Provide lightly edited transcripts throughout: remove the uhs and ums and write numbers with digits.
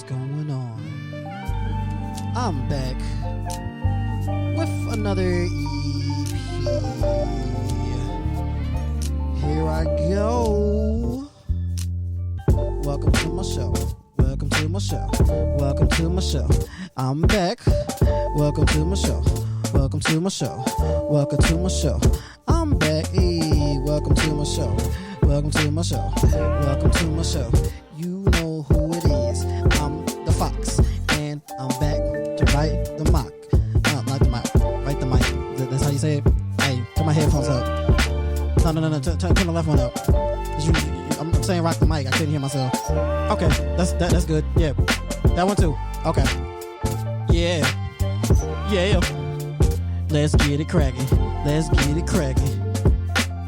going on? I'm back with another EP. Here I go. Welcome to my show. Welcome to my show. Welcome to my show. I'm back. Welcome to my show. Welcome to my show. Welcome to my show. I'm back. Hey, welcome to my show. Welcome to my show. Welcome to my show. You know who it is. I'm the Fox, and I'm back to write the mock. Not the mic. Write the mic. That's how you say it. Hey, turn my headphones up. No. Turn the left one up. I'm saying rock the mic. I couldn't hear myself. Okay, that's good. Yeah, that one too. Okay. Yeah. Let's get it cracking. Let's get it cracking.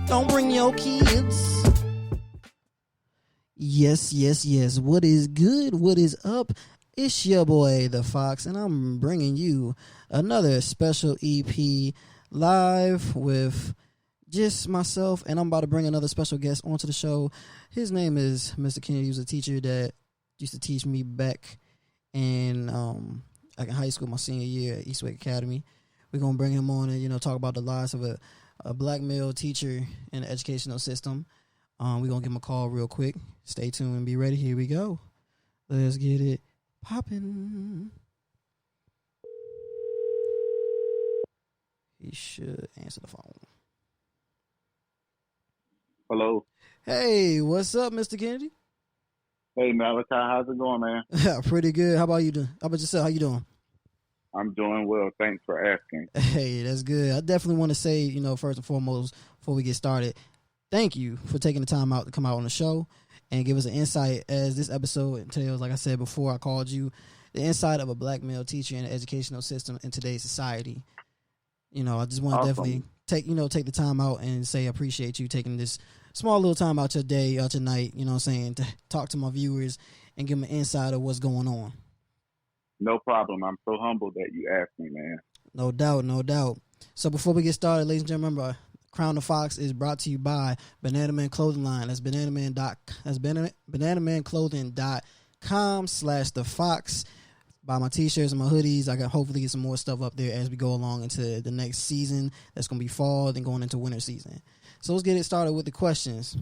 Don't bring your kids. Yes. What is good? What is up? It's your boy, the Fox, and I'm bringing you another special EP live with just myself, and I'm about to bring another special guest onto the show. His name is Mr.Canady. He was a teacher that used to teach me back in high school, my senior year at Eastwick Academy. We're going to bring him on and, talk about the lives of a black male teacher in the educational system. We're going to give him a call real quick. Stay tuned and be ready. Here we go. Let's get it popping. He should answer the phone. Hello. Hey, what's up, Mr. Kennedy? Hey, Malachi. How's it going, man? Pretty good. How about you doing? How about yourself? How you doing? I'm doing well. Thanks for asking. Hey, that's good. I definitely want to say, first and foremost, before we get started, thank you for taking the time out to come out on the show and give us an insight, as this episode entails, like I said before I called you, the insight of a black male teacher in the educational system in today's society. I just want to definitely take the time out and say I appreciate you taking this small little time out your day, out your night, to talk to my viewers and give them an insight of what's going on. No problem. I'm so humbled that you asked me, man. No doubt. So before we get started, ladies and gentlemen, remember, Crown the Fox is brought to you by Banana Man Clothing Line. That's bananaman.com/thefox. Buy my t-shirts and my hoodies. I got hopefully get some more stuff up there as we go along into the next season. That's going to be fall, then going into winter season. So let's get it started with the questions.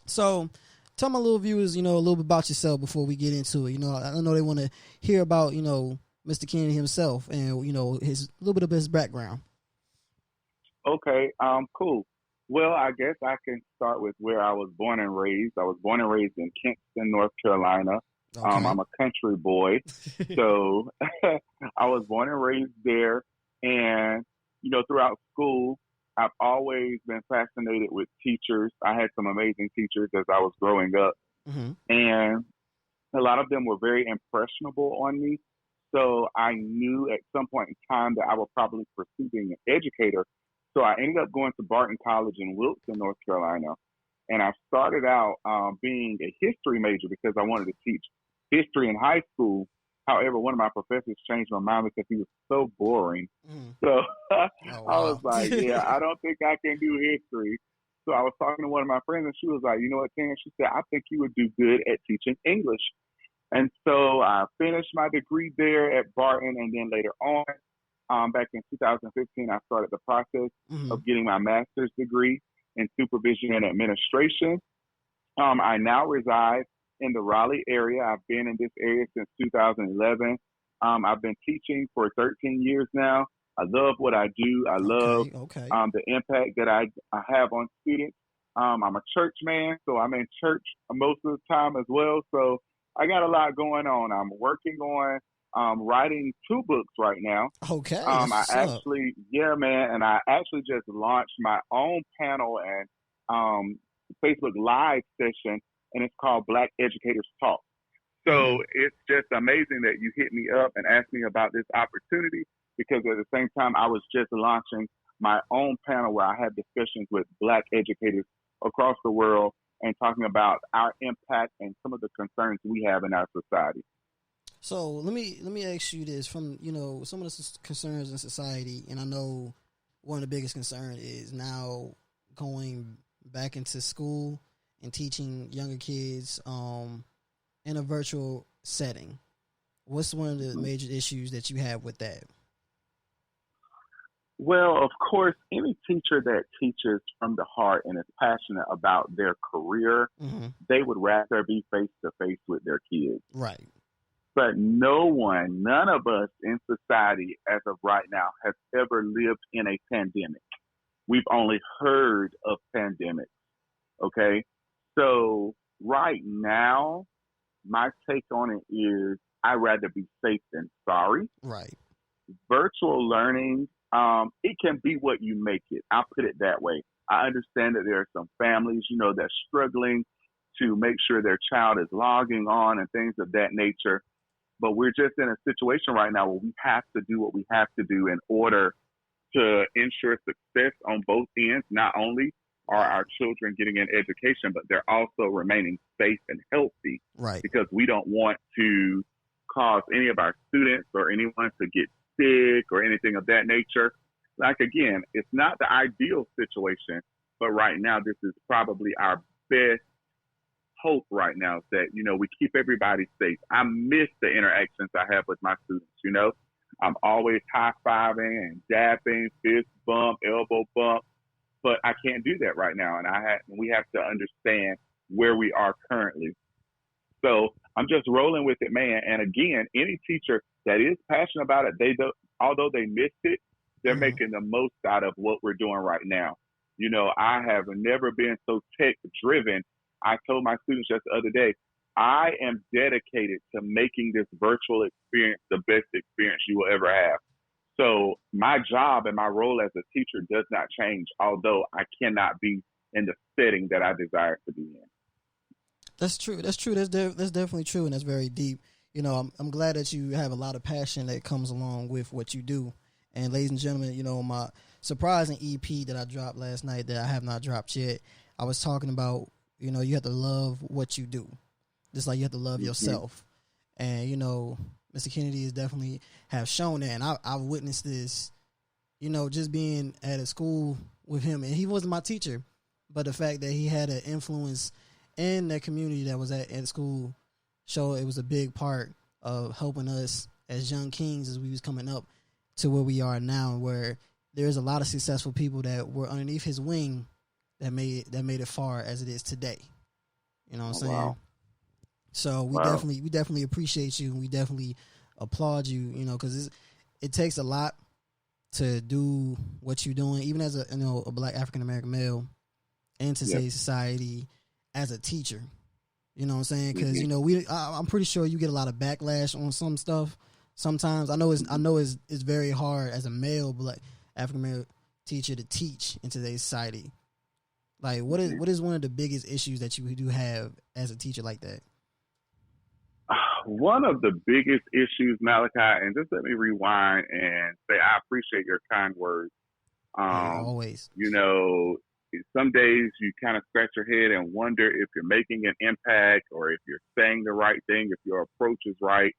So tell my little viewers, a little bit about yourself before we get into it. I know they want to hear about, Mr. Canady himself and, his little bit of his background. Okay, cool. Well, I guess I can start with where I was born and raised. I was born and raised in Kinston, North Carolina. Okay. I'm a country boy. So I was born and raised there. And, throughout school, I've always been fascinated with teachers. I had some amazing teachers as I was growing up. Mm-hmm. And a lot of them were very impressionable on me. So I knew at some point in time that I would probably pursue being an educator. So I ended up going to Barton College in Wilson, North Carolina. And I started out being a history major because I wanted to teach history in high school. However, one of my professors changed my mind because he was so boring. So I was like, I don't think I can do history. So I was talking to one of my friends, and she was like, you know what, Ken? She said, I think you would do good at teaching English. And so I finished my degree there at Barton, and then later on, back in 2015, I started the process of getting my master's degree in supervision and administration. I now reside in the Raleigh area. I've been in this area since 2011. I've been teaching for 13 years now. I love what I do. I love the impact that I have on students. I'm a church man, so I'm in church most of the time as well. So I got a lot going on. I'm working on writing 2 books and I actually just launched my own panel and Facebook Live session, and it's called Black Educators Talk. So it's just amazing that you hit me up and asked me about this opportunity, because at the same time, I was just launching my own panel where I have discussions with Black educators across the world and talking about our impact and some of the concerns we have in our society. So let me ask you this, from some of the concerns in society, and I know one of the biggest concerns is now going back into school and teaching younger kids in a virtual setting. What's one of the major issues that you have with that? Well, of course, any teacher that teaches from the heart and is passionate about their career, Mm-hmm. they would rather be face to face with their kids. Right. But none of us in society as of right now has ever lived in a pandemic. We've only heard of pandemics. Okay. So right now, my take on it is I'd rather be safe than sorry. Right. Virtual learning, it can be what you make it. I'll put it that way. I understand that there are some families, that's struggling to make sure their child is logging on and things of that nature. But we're just in a situation right now where we have to do what we have to do in order to ensure success on both ends. Not only are our children getting an education, but they're also remaining safe and healthy. Right. Because we don't want to cause any of our students or anyone to get sick or anything of that nature. Like, again, it's not the ideal situation, but right now this is probably our best hope right now that, we keep everybody safe. I miss the interactions I have with my students, I'm always high-fiving and dapping, fist bump, elbow bump, but I can't do that right now. And we have to understand where we are currently. So I'm just rolling with it, man. And again, any teacher that is passionate about it, although they missed it, they're making the most out of what we're doing right now. I have never been so tech driven. I told my students just the other day, I am dedicated to making this virtual experience the best experience you will ever have. So my job and my role as a teacher does not change, although I cannot be in the setting that I desire to be in. That's true. That's true. That's definitely true, and that's very deep. I'm glad that you have a lot of passion that comes along with what you do. And ladies and gentlemen, my surprising EP that I dropped last night that I have not dropped yet, I was talking about, you have to love what you do, just like you have to love yourself. And, Mr. Canady is definitely have shown that. And I've witnessed this, just being at a school with him. And he wasn't my teacher, but the fact that he had an influence in that community that was at school showed it was a big part of helping us as young kings as we was coming up to where we are now, where there's a lot of successful people that were underneath his wing that made it far as it is today. You know what I'm saying? Wow. So we definitely appreciate you, and we definitely applaud you. Because it takes a lot to do what you're doing, even as a Black African American male, in today's society as a teacher. You know what I'm saying? Because I'm pretty sure you get a lot of backlash on some stuff. Sometimes I know it's very hard as a male Black African American teacher to teach in today's society. Like, what is one of the biggest issues that you do have as a teacher like that? One of the biggest issues, Malachi, and just let me rewind and say I appreciate your kind words. Always. Some days you kind of scratch your head and wonder if you're making an impact or if you're saying the right thing, if your approach is right.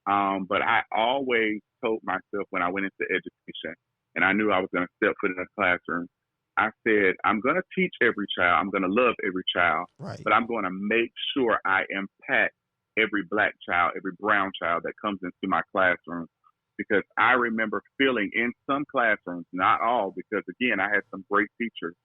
But I always told myself when I went into education and I knew I was going to step foot in a classroom, I said, I'm going to teach every child. I'm going to love every child, right, but I'm going to make sure I impact every Black child, every brown child that comes into my classroom. Because I remember feeling in some classrooms, not all, because again, I had some great teachers,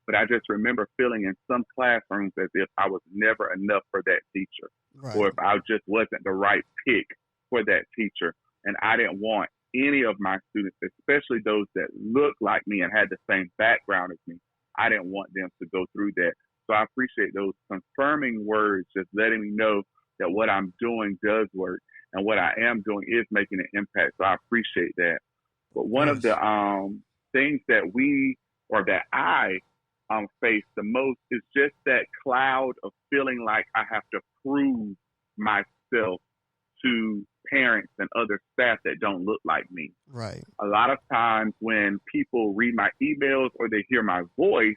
but I just remember feeling in some classrooms as if I was never enough for that teacher, right, or if I just wasn't the right pick for that teacher. And I didn't want any of my students, especially those that looked like me and had the same background as me, I didn't want them to go through that. So I appreciate those confirming words, just letting me know that what I'm doing does work and what I am doing is making an impact. So I appreciate that. But one of the things that I face the most is just that cloud of feeling like I have to prove myself to parents and other staff that don't look like me. Right. A lot of times when people read my emails or they hear my voice,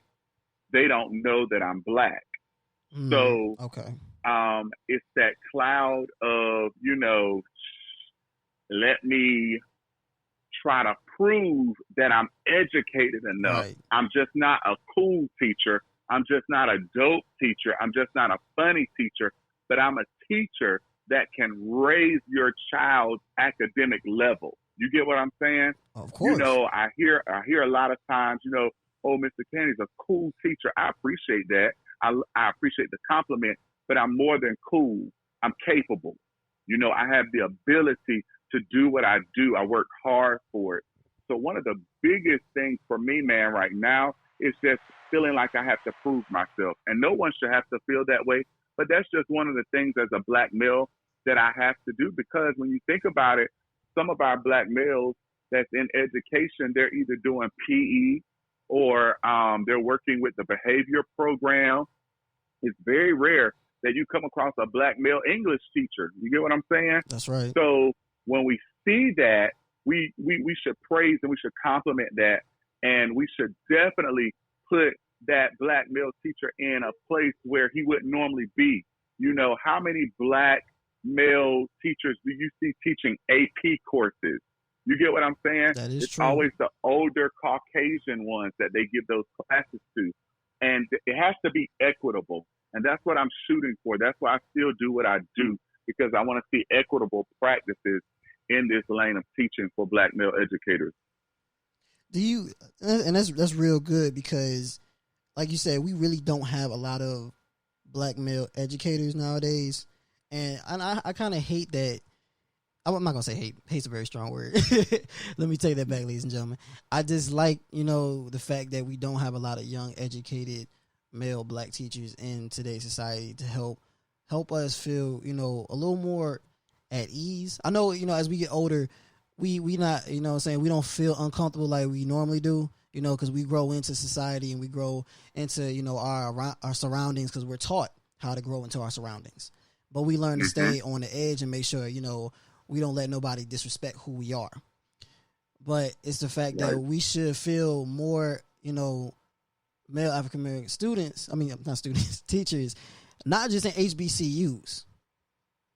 they don't know that I'm Black. So okay. It's that cloud of, let me try to prove that I'm educated enough. Right. I'm just not a cool teacher. I'm just not a dope teacher. I'm just not a funny teacher, but I'm a teacher that can raise your child's academic level. You get what I'm saying? Of course. I hear a lot of times, oh, Mr. Candy's a cool teacher. I appreciate that. I appreciate the compliment, but I'm more than cool. I'm capable. I have the ability to do what I do. I work hard for it. So one of the biggest things for me, man, right now is just feeling like I have to prove myself. And no one should have to feel that way. But that's just one of the things as a black male that I have to do, because when you think about it, some of our black males that's in education, they're either doing PE or they're working with the behavior program. It's very rare that you come across a black male English teacher. You get what I'm saying? That's right. So when we see that, we should praise and we should compliment that. And we should definitely put that black male teacher in a place where he wouldn't normally be. How many black male teachers do you see teaching AP courses? You get what I'm saying? That is it's true. Always the older Caucasian ones that they give those classes to. And it has to be equitable. And that's what I'm shooting for. That's why I still do what I do, because I want to see equitable practices in this lane of teaching for black male educators. And that's real good, because like you said, we really don't have a lot of black male educators nowadays. And I kind of hate that. I'm not going to say hate. Hate's a very strong word. Let me take that back, ladies and gentlemen. I just like, the fact that we don't have a lot of young, educated male black teachers in today's society to help us feel, a little more at ease. I know, as we get older, we not, we don't feel uncomfortable like we normally do, because we grow into society and we grow into, our surroundings, because we're taught how to grow into our surroundings. But we learn to stay on the edge and make sure, we don't let nobody disrespect who we are. But it's the fact that we should feel more, male African American students, not students, teachers, not just in HBCUs,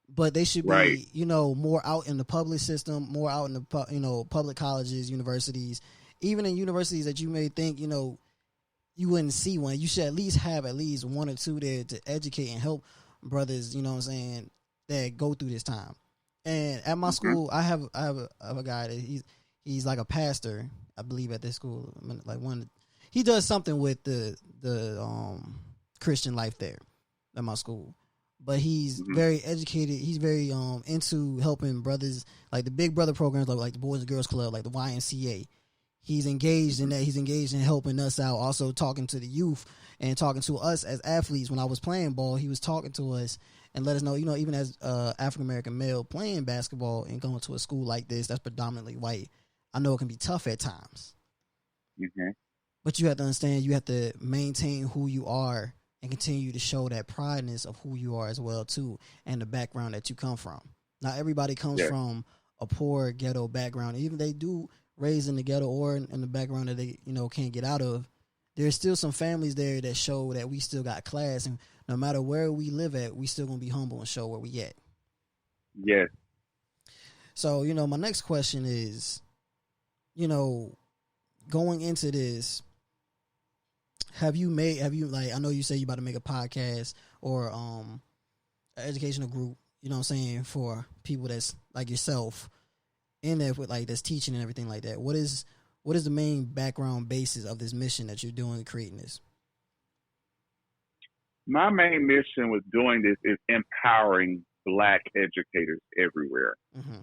but they should be, more out in the public system, more out in the, public colleges, universities, even in universities that you may think, you wouldn't see one. You should at least have at least one or two there to educate and help brothers, that go through this time. And at my school, I have a guy that he's like a pastor, I believe, at this school. He does something with the Christian life there at my school. But he's very educated. He's very into helping brothers, like the Big Brother programs, like the Boys and Girls Club, like the YMCA. He's engaged in that. He's engaged in helping us out, also talking to the youth and talking to us as athletes. When I was playing ball, he was talking to us and let us know, even as African-American male playing basketball and going to a school like this that's predominantly white, I know it can be tough at times. Mm-hmm. But you have to understand, you have to maintain who you are and continue to show that prideness of who you are as well, too, and the background that you come from. Not everybody comes from a poor ghetto background. Even if they do raise in the ghetto or in the background that they, can't get out of, there's still some families there that show that we still got class, and no matter where we live at, we still gonna be humble and show where we at. Yes. So, my next question is, going into this, I know you say you about to make a podcast or an educational group, for people that's like yourself in there with like that's teaching and everything like that. What is the main background basis of this mission that you're doing creating this? My main mission with doing this is empowering black educators everywhere. Mm-hmm.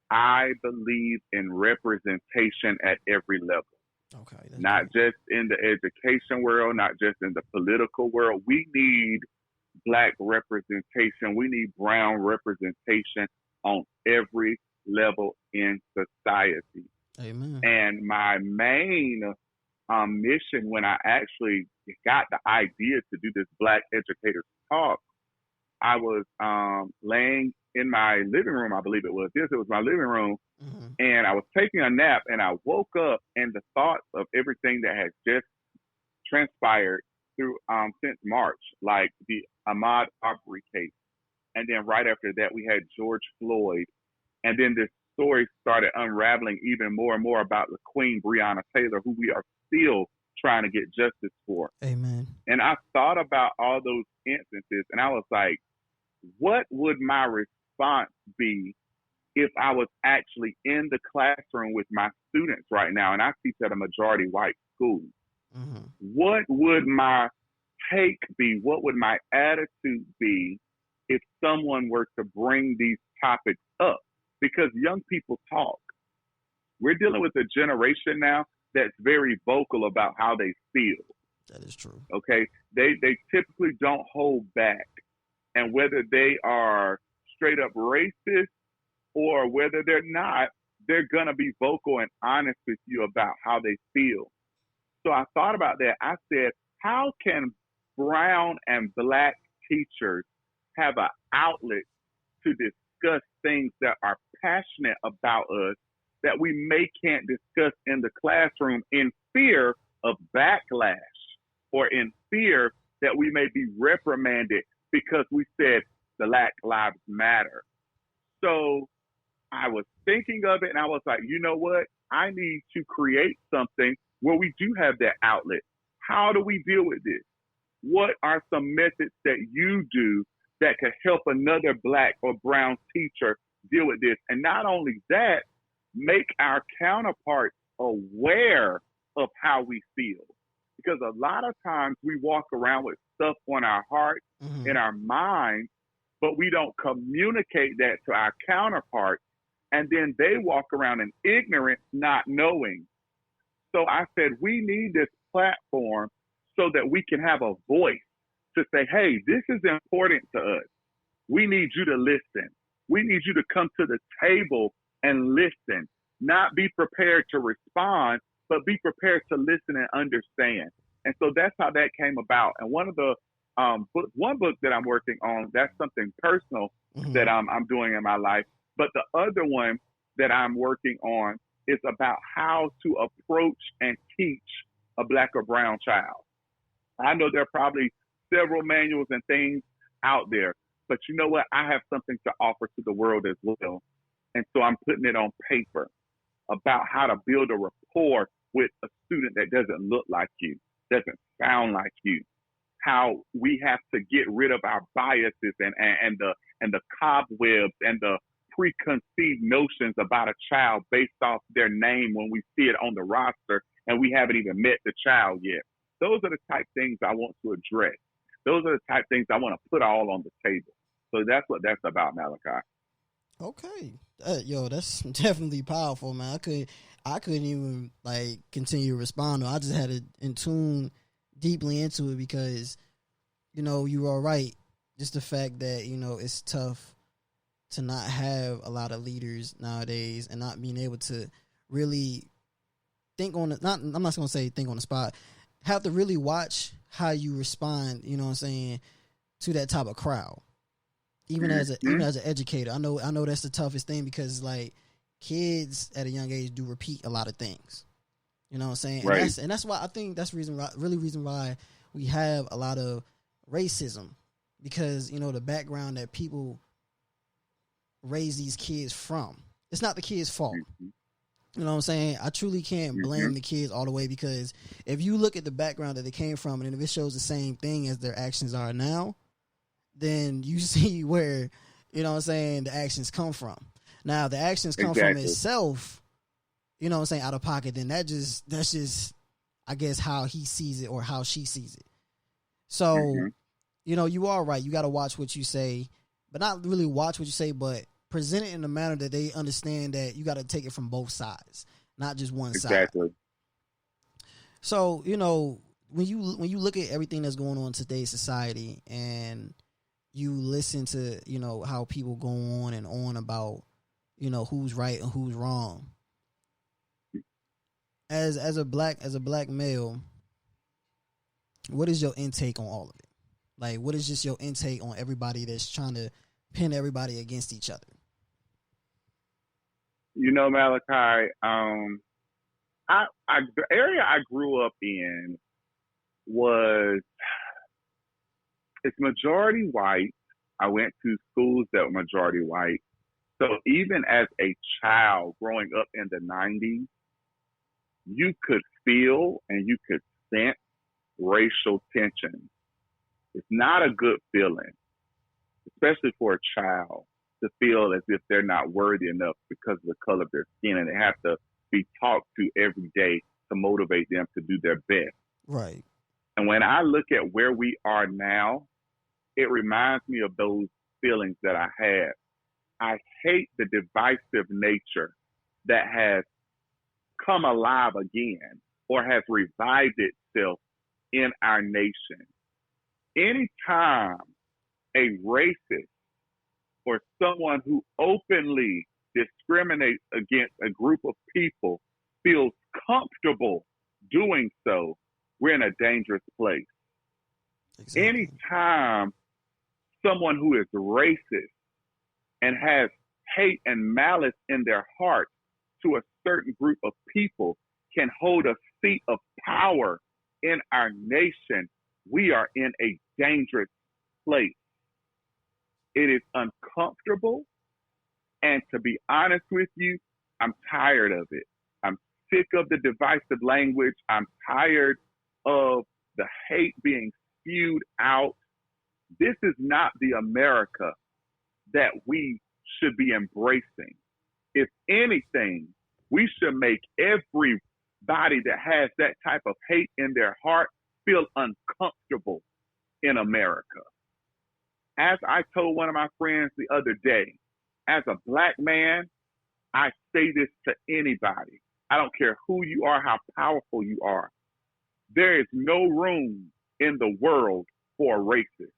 I believe in representation at every level. Okay. Not just in the education world, not just in the political world. We need black representation. We need brown representation on every level in society. Amen. And my main mission when I actually got the idea to do this Black Educators Talk, I was laying in my living room, I believe it was. Yes, it was my living room. Mm-hmm. And I was taking a nap and I woke up and the thoughts of everything that had just transpired through since March, like the Ahmaud Arbery case. And then right after that, we had George Floyd. And then this story started unraveling even more and more about the Queen Breonna Taylor, who we are still trying to get justice for. Amen. And I thought about all those instances and I was like, what would my response response be if I was actually in the classroom with my students right now, and I teach at a majority white school? Mm-hmm. What would my take be? What would my attitude be if someone were to bring these topics up? Because young people talk. We're dealing with a generation now that's very vocal about how they feel. That is true. Okay. They typically don't hold back. And whether they are straight up racist or whether they're not, they're going to be vocal and honest with you about how they feel. So I thought about that. I said, how can brown and black teachers have an outlet to discuss things that are passionate about us that we can't discuss in the classroom in fear of backlash or in fear that we may be reprimanded because we said Black Lives Matter? So I was thinking of it and I was like, you know what? I need to create something where we do have that outlet. How do we deal with this? What are some methods that you do that could help another black or brown teacher deal with this? And not only that, make our counterparts aware of how we feel. Because a lot of times we walk around with stuff on our heart, Mm-hmm. in our mind, but we don't communicate that to our counterparts. And then they walk around in ignorance, not knowing. So I said, we need this platform so that we can have a voice to say, hey, this is important to us. We need you to listen. We need you to come to the table and listen, not be prepared to respond, but be prepared to listen and understand. And so that's how that came about. And one of the one book that I'm working on, that's something personal Mm-hmm. that I'm doing in my life. But the other one that I'm working on is about how to approach and teach a black or brown child. I know there are probably several manuals and things out there, but you know what? I have something to offer to the world as well. And so I'm putting it on paper about how to build a rapport with a student that doesn't look like you, doesn't sound like you, how we have to get rid of our biases and the cobwebs and the preconceived notions about a child based off their name when we see it on the roster and we haven't even met the child yet. Those are the type things I want to address. Those are the type things I want to put all on the table. So that's what that's about, Malachi. Okay, yo, that's definitely powerful, man. I couldn't even like continue to respond. I just had to in tune deeply into it because, you know, you are right. Just the fact that, you know, it's tough to not have a lot of leaders nowadays and not being able to really think on it. I'm not going to say think on the spot. Have to really watch how you respond, you know what I'm saying, to that type of crowd. Even as an educator, I know that's the toughest thing because like kids at a young age do repeat a lot of things. You know what I'm saying? Right. And that's why I think that's reason why we have a lot of racism, because, you know, the background that people raise these kids from. It's not the kids' fault. Mm-hmm. You know what I'm saying? I truly can't blame the kids all the way, because if you look at the background that they came from and if it shows the same thing as their actions are now, then you see where, you know what I'm saying, the actions come from. Now, the actions come from itself, you know what I'm saying, out of pocket, then that's just, I guess, how he sees it or how she sees it. So, you know, you are right. You got to watch what you say, but not really watch what you say, but present it in a manner that they understand that you got to take it from both sides, not just one side. So, you know, when you look at everything that's going on in today's society and you listen to, you know, how people go on and on about, you know, who's right and who's wrong. As a black male, what is your intake on all of it? Like, what is just your intake on everybody that's trying to pin everybody against each other? You know, Malachi, the area I grew up in it's majority white. I went to schools that were majority white. So even as a child growing up in the 90s, you could feel and you could sense racial tension. It's not a good feeling, especially for a child. to feel as if they're not worthy enough because of the color of their skin, and they have to be talked to every day to motivate them to do their best. Right. And when I look at where we are now, it reminds me of those feelings that I had. I hate the divisive nature that has come alive again or has revived itself in our nation. Anytime a racist or someone who openly discriminates against a group of people feels comfortable doing so, we're in a dangerous place. Exactly. Anytime someone who is racist and has hate and malice in their heart to a certain group of people can hold a seat of power in our nation, we are in a dangerous place. It is uncomfortable. And to be honest with you, I'm tired of it. I'm sick of the divisive language. I'm tired of the hate being spewed out. This is not the America that we should be embracing. If anything, we should make everybody that has that type of hate in their heart feel uncomfortable in America. As I told one of my friends the other day, as a black man, I say this to anybody. I don't care who you are, how powerful you are. There is no room in the world for a racist.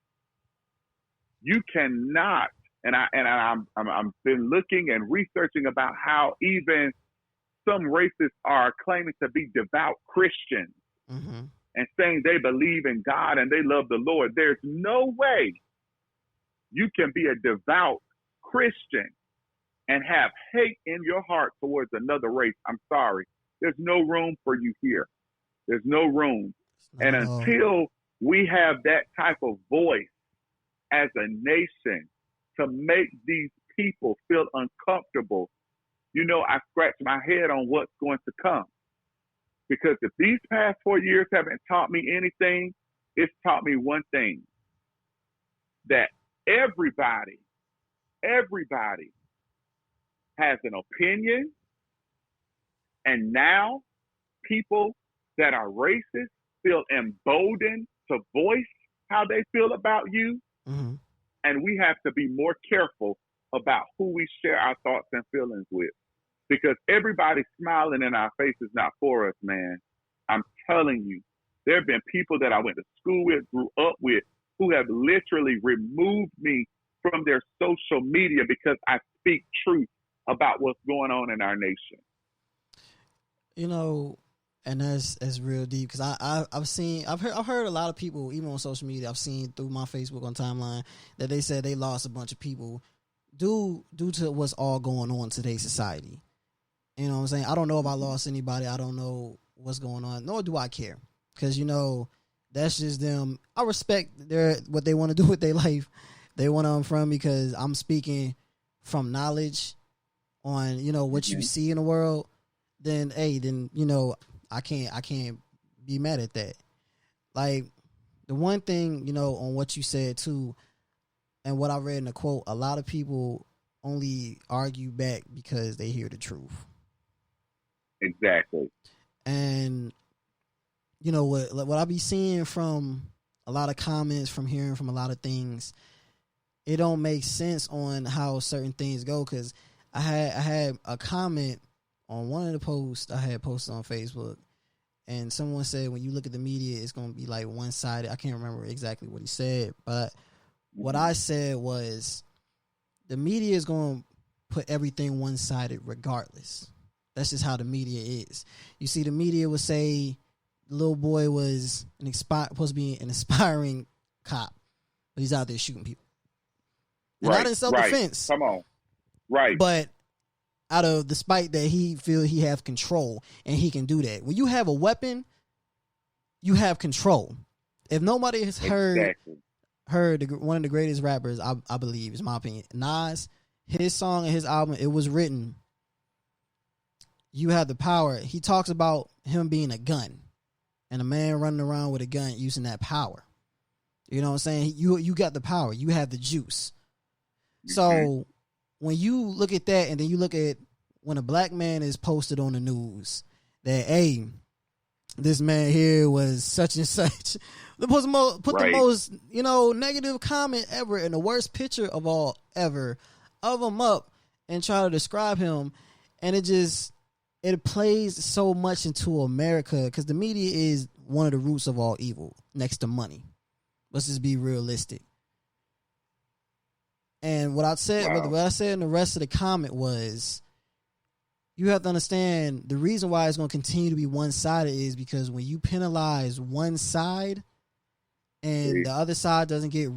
You cannot, and I'm been looking and researching about how even some racists are claiming to be devout Christians and saying they believe in God and they love the Lord. There's no way you can be a devout Christian and have hate in your heart towards another race. I'm sorry. There's no room for you here. There's no room. And until we have that type of voice as a nation to make these people feel uncomfortable, you know, I scratch my head on what's going to come. Because if these past 4 years haven't taught me anything, it's taught me one thing, that everybody has an opinion, and now people that are racist feel emboldened to voice how they feel about you. And we have to be more careful about who we share our thoughts and feelings with, because everybody smiling in our face is not for us, man. I'm telling you, there have been people that I went to school with, grew up with, who have literally removed me from their social media because I speak truth about what's going on in our nation. You know, and that's real deep, because I've heard a lot of people, even on social media, I've seen through my Facebook on timeline, that they said they lost a bunch of people due to what's all going on in today's society. You know what I'm saying? I don't know if I lost anybody. I don't know what's going on, nor do I care, because, you know, that's just them. I respect what they want to do with their life. They want to from, because I'm speaking from knowledge on, you know, what you see in the world. Then, you know, I can't be mad at that. Like, the one thing, you know, on what you said too, and what I read in the quote, a lot of people only argue back because they hear the truth. Exactly. And, you know, what I be seeing from a lot of comments, from hearing from a lot of things, it don't make sense on how certain things go. Because I had a comment on one of the posts I had posted on Facebook, and someone said, when you look at the media, it's going to be like one-sided. I can't remember exactly what he said, but what I said was, the media is going to put everything one-sided regardless. That's just how the media is. You see, the media would say the little boy was supposed to be an aspiring cop, but he's out there shooting people. And not in self-defense. Come on. Right. But out of the spite that he feel he has control and he can do that. When you have a weapon, you have control. If nobody has heard one of the greatest rappers, I believe, is my opinion, Nas, his song and his album, it was written, you have the power. He talks about him being a gun and a man running around with a gun using that power. You know what I'm saying? You got the power. You have the juice. So when you look at that and then you look at when a black man is posted on the news that, hey, this man here was such and such, put the most, negative comment ever and the worst picture of all ever of him up and try to describe him. And it plays so much into America because the media is one of the roots of all evil next to money. Let's just be realistic. And what I said in the rest of the comment was, you have to understand the reason why it's going to continue to be one-sided is because when you penalize one side and the other side doesn't get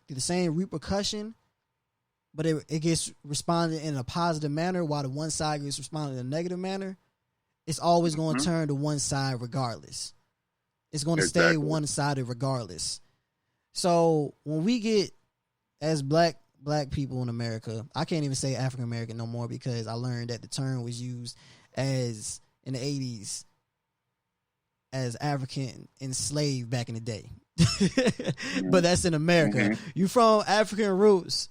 the same repercussion, but it gets responded in a positive manner while the one side gets responded in a negative manner, it's always going to turn to one side regardless. It's going to stay one-sided regardless. So when we get, as black people in America, I can't even say African American no more because I learned that the term was used as in the 80s as African enslaved back in the day. But that's in America. You from African roots,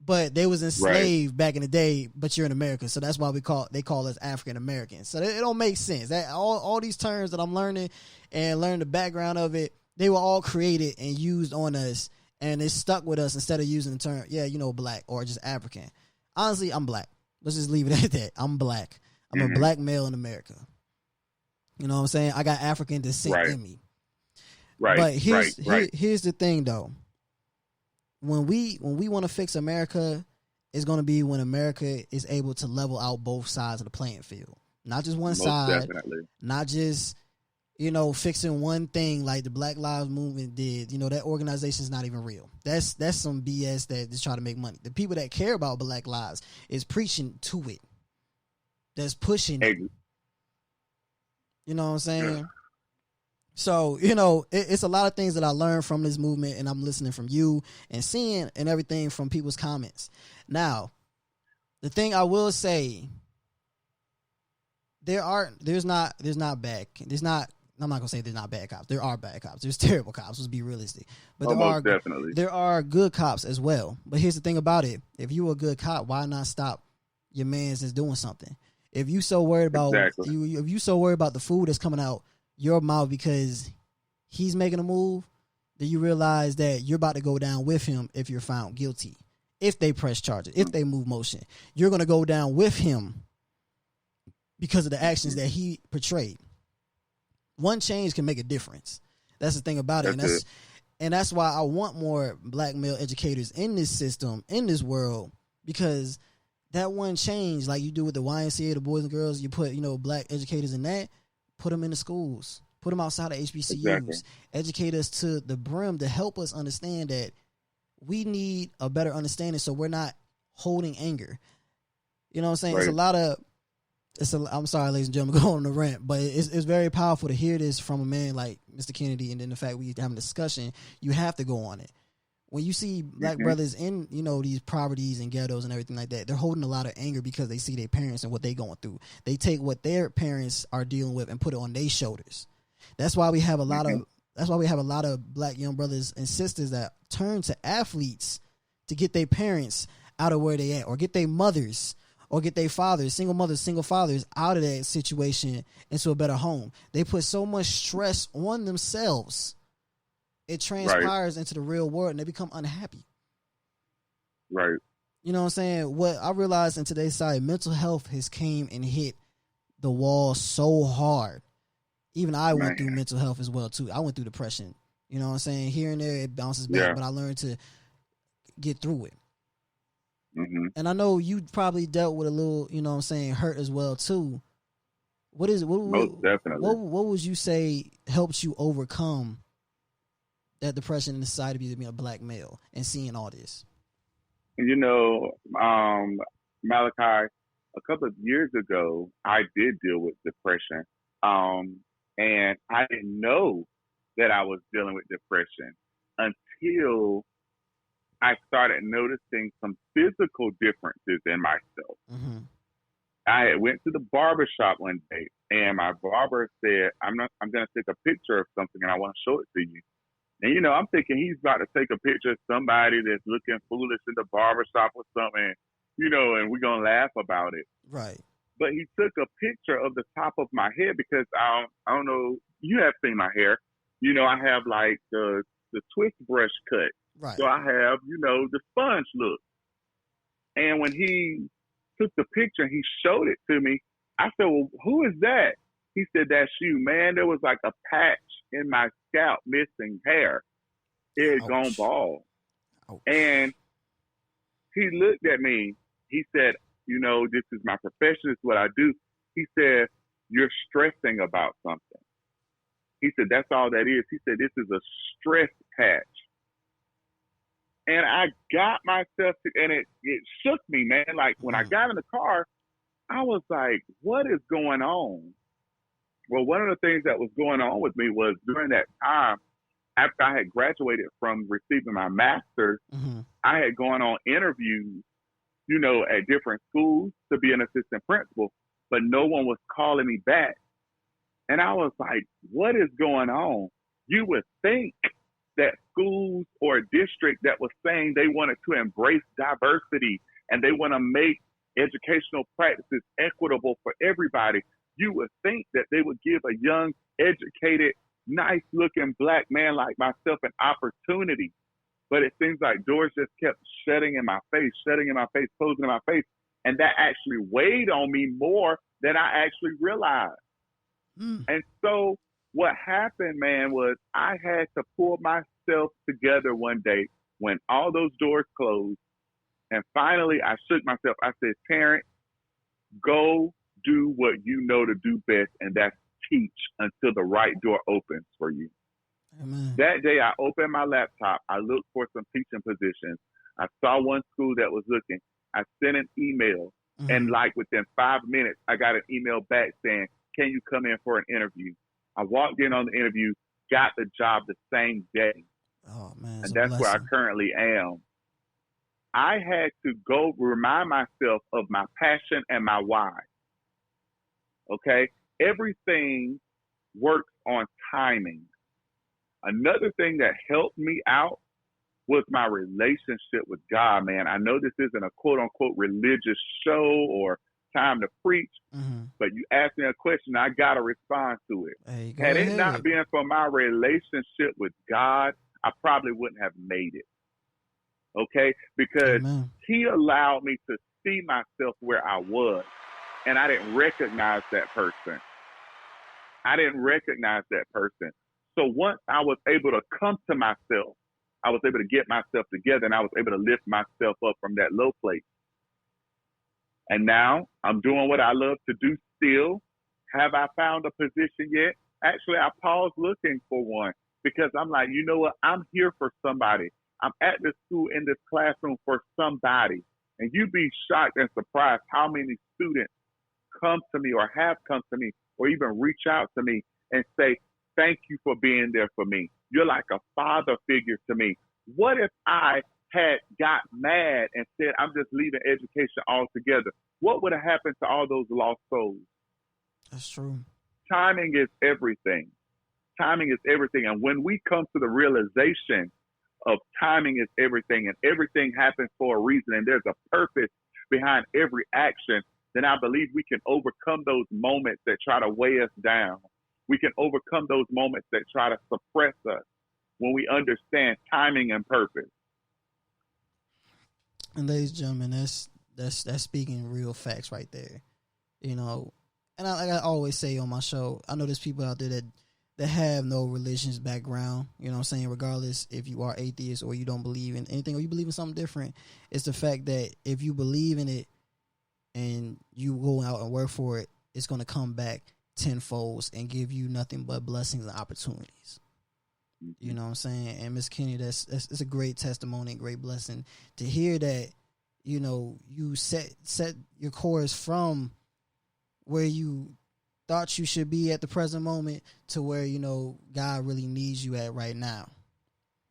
but they was enslaved back in the day, but you're in America. So that's why they call us African Americans. So it don't make sense. That all these terms that I'm learning and learning the background of it, they were all created and used on us. And it stuck with us instead of using the term, black or just African. Honestly, I'm black. Let's just leave it at that. I'm black. I'm a black male in America. You know what I'm saying? I got African descent in me. Right. But here's the thing, though. When we want to fix America, it's going to be when America is able to level out both sides of the playing field. Not just one side. Definitely. Not just fixing one thing like the Black Lives Movement did. That organization is not even real. That's some BS that just try to make money. The people that care about Black lives is preaching to it. That's pushing it. You know what I'm saying? Yeah. So, it's a lot of things that I learned from this movement, and I'm listening from you and seeing and everything from people's comments. Now, the thing I will say, I'm not gonna say there's not bad cops. There are bad cops. There's terrible cops. Let's be realistic. But there are good cops as well. But here's the thing about it: if you're a good cop, why not stop your man's that's doing something? If you so worried about if you so worried about the food that's coming out your mouth because he's making a move, then you realize that you're about to go down with him if you're found guilty. If they press charges, if they move motion, you're gonna go down with him because of the actions that he portrayed. One change can make a difference. That's the thing about it. And that's why I want more black male educators in this system, in this world, because that one change, like you do with the YMCA, the Boys and Girls, you put, black educators in that, put them in the schools, put them outside of HBCUs, educate us to the brim to help us understand that we need a better understanding so we're not holding anger. You know what I'm saying? Right. I'm sorry, ladies and gentlemen, going on the rant, but it's very powerful to hear this from a man like Mr.Canady, and then the fact we having a discussion, you have to go on it. When you see black brothers in, these poverties and ghettos and everything like that, they're holding a lot of anger because they see their parents and what they're going through. They take what their parents are dealing with and put it on their shoulders. That's why we have a lot of black young brothers and sisters that turn to athletes to get their parents out of where they at, or get their mothers or get their fathers, single mothers, single fathers, out of that situation into a better home. They put so much stress on themselves, it transpires into the real world, and they become unhappy. Right. You know what I'm saying? What I realized in today's society, mental health has came and hit the wall so hard. Even I went through mental health as well, too. I went through depression. You know what I'm saying? Here and there, it bounces back, but I learned to get through it. Mm-hmm. And I know you probably dealt with a little, hurt as well too. Most definitely. What would you say helped you overcome that depression in the society of being a black male and seeing all this? Malachi, a couple of years ago, I did deal with depression. And I didn't know that I was dealing with depression until I started noticing some physical differences in myself. Mm-hmm. I went to the barber shop one day, and my barber said, I'm going to take a picture of something, and I want to show it to you. And, I'm thinking he's about to take a picture of somebody that's looking foolish in the barber shop or something. and we're going to laugh about it. Right. But he took a picture of the top of my head because I don't know, you have seen my hair. I have like the twist brush cut. Right. So I have, the sponge look. And when he took the picture and he showed it to me, I said, well, who is that? He said, that's you. Man, there was like a patch in my scalp missing hair. It had gone bald. Ouch. And he looked at me. He said, this is my profession. This is what I do. He said, you're stressing about something. He said, that's all that is. He said, this is a stress patch. And I got myself, and it shook me, man. Like, when I got in the car, I was like, what is going on? Well, one of the things that was going on with me was during that time, after I had graduated from receiving my master's, I had gone on interviews, at different schools to be an assistant principal, but no one was calling me back. And I was like, what is going on? You would think that schools or a district that was saying they wanted to embrace diversity and they want to make educational practices equitable for everybody, you would think that they would give a young, educated, nice-looking black man like myself an opportunity. But it seems like doors just kept shutting in my face, closing in my face. And that actually weighed on me more than I actually realized. And so what happened, man, was I had to pull myself together one day when all those doors closed. And finally, I shook myself. I said, Terrence, go do what you know to do best, and that's teach until the right door opens for you. Amen. That day, I opened my laptop. I looked for some teaching positions. I saw one school that was looking. I sent an email, and like within 5 minutes, I got an email back saying, can you come in for an interview? I walked in on the interview, got the job the same day. Oh, man. And that's where I currently am. I had to go remind myself of my passion and my why. Okay? Everything works on timing. Another thing that helped me out was my relationship with God, man. I know this isn't a quote-unquote religious show or time to preach, but you asked me a question, I got to respond to it. Hey, had it not been for my relationship with God, I probably wouldn't have made it. Okay? Because he allowed me to see myself where I was, and I didn't recognize that person. So once I was able to come to myself, I was able to get myself together, and I was able to lift myself up from that low place. And now I'm doing what I love to do still. Have I found a position yet? Actually, I paused looking for one because I'm like, you know what? I'm here for somebody. I'm at this school in this classroom for somebody. And you'd be shocked and surprised how many students come to me or have come to me or even reach out to me and say, thank you for being there for me. You're like a father figure to me. What if I had got mad and said, I'm just leaving education altogether? What would have happened to all those lost souls? That's true. Timing is everything. And when we come to the realization of timing is everything and everything happens for a reason and there's a purpose behind every action, then I believe we can overcome those moments that try to weigh us down. We can overcome those moments that try to suppress us when we understand timing and purpose. And ladies and gentlemen, that's speaking real facts right there. And I always say on my show, I know there's people out there that have no religious background, you know what I'm saying, regardless if you are atheist or you don't believe in anything or you believe in something different. It's the fact that if you believe in it and you go out and work for it, it's going to come back tenfold and give you nothing but blessings and opportunities. You know what I'm saying? And Miss Kenny, that's a great testimony, great blessing to hear that, you set your course from where you thought you should be at the present moment to where, God really needs you at right now.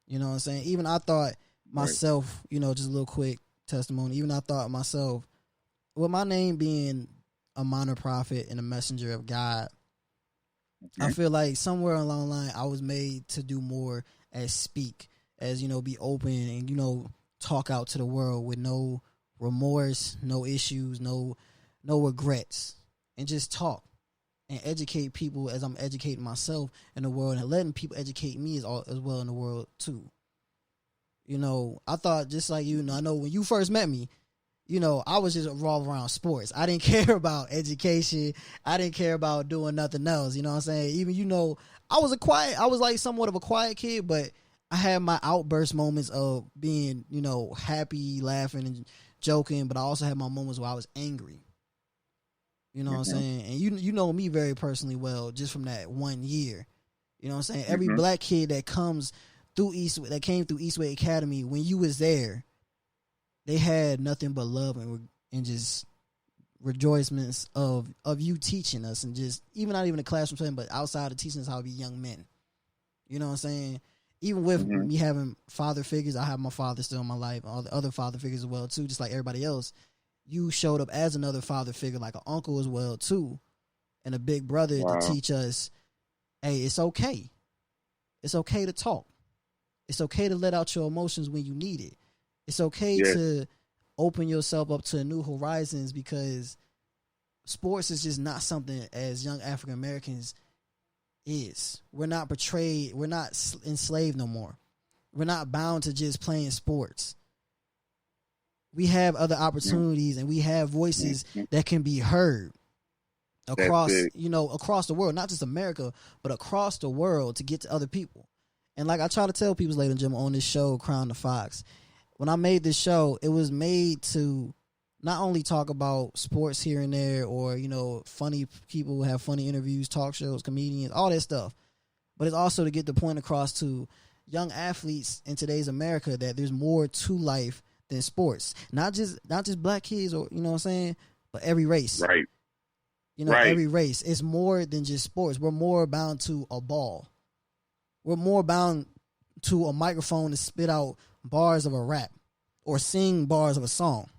You know what I'm saying? Even I thought myself, just a little quick testimony, even I thought myself, with my name being a minor prophet and a messenger of God, I feel like somewhere along the line I was made to do more as speak, as, be open and, talk out to the world with no remorse, no issues, no regrets, and just talk and educate people as I'm educating myself in the world, and letting people educate me as well in the world too. You know, I thought just like you, I know when you first met me, you know, I was just revolved around sports. I didn't care about education. I didn't care about doing nothing else. You know what I'm saying? Even, you know, I was like somewhat of a quiet kid, but I had my outburst moments of being, you know, happy, laughing, and joking, but I also had my moments where I was angry. You know what I'm saying? And you know me very personally well just from that 1 year. You know what I'm saying? Every black kid that came through Eastway Academy, when you was there, they had nothing but love and just rejoicements of you teaching us, and just even not even a classroom setting, but outside of teaching us how to be young men. You know what I'm saying? Even with me having father figures, I have my father still in my life, all the other father figures as well too, just like everybody else. You showed up as another father figure, like an uncle as well too, and a big brother to teach us, hey, it's okay. It's okay to talk. It's okay to let out your emotions when you need it. It's okay to open yourself up to new horizons, because sports is just not something as young African Americans is. We're not portrayed. We're not enslaved no more. We're not bound to just playing sports. We have other opportunities, and we have voices that can be heard across, across the world, not just America, but across the world, to get to other people. And like I try to tell people, ladies and gentlemen, on this show, Crown the Fox, when I made this show, it was made to not only talk about sports here and there, or, you know, funny people who have funny interviews, talk shows, comedians, all that stuff, but it's also to get the point across to young athletes in today's America that there's more to life than sports. Not just black kids, or, you know what I'm saying, but every race. Right. You know, every race. It's more than just sports. We're more bound to a ball. We're more bound to a microphone to spit out bars of a rap or sing bars of a song.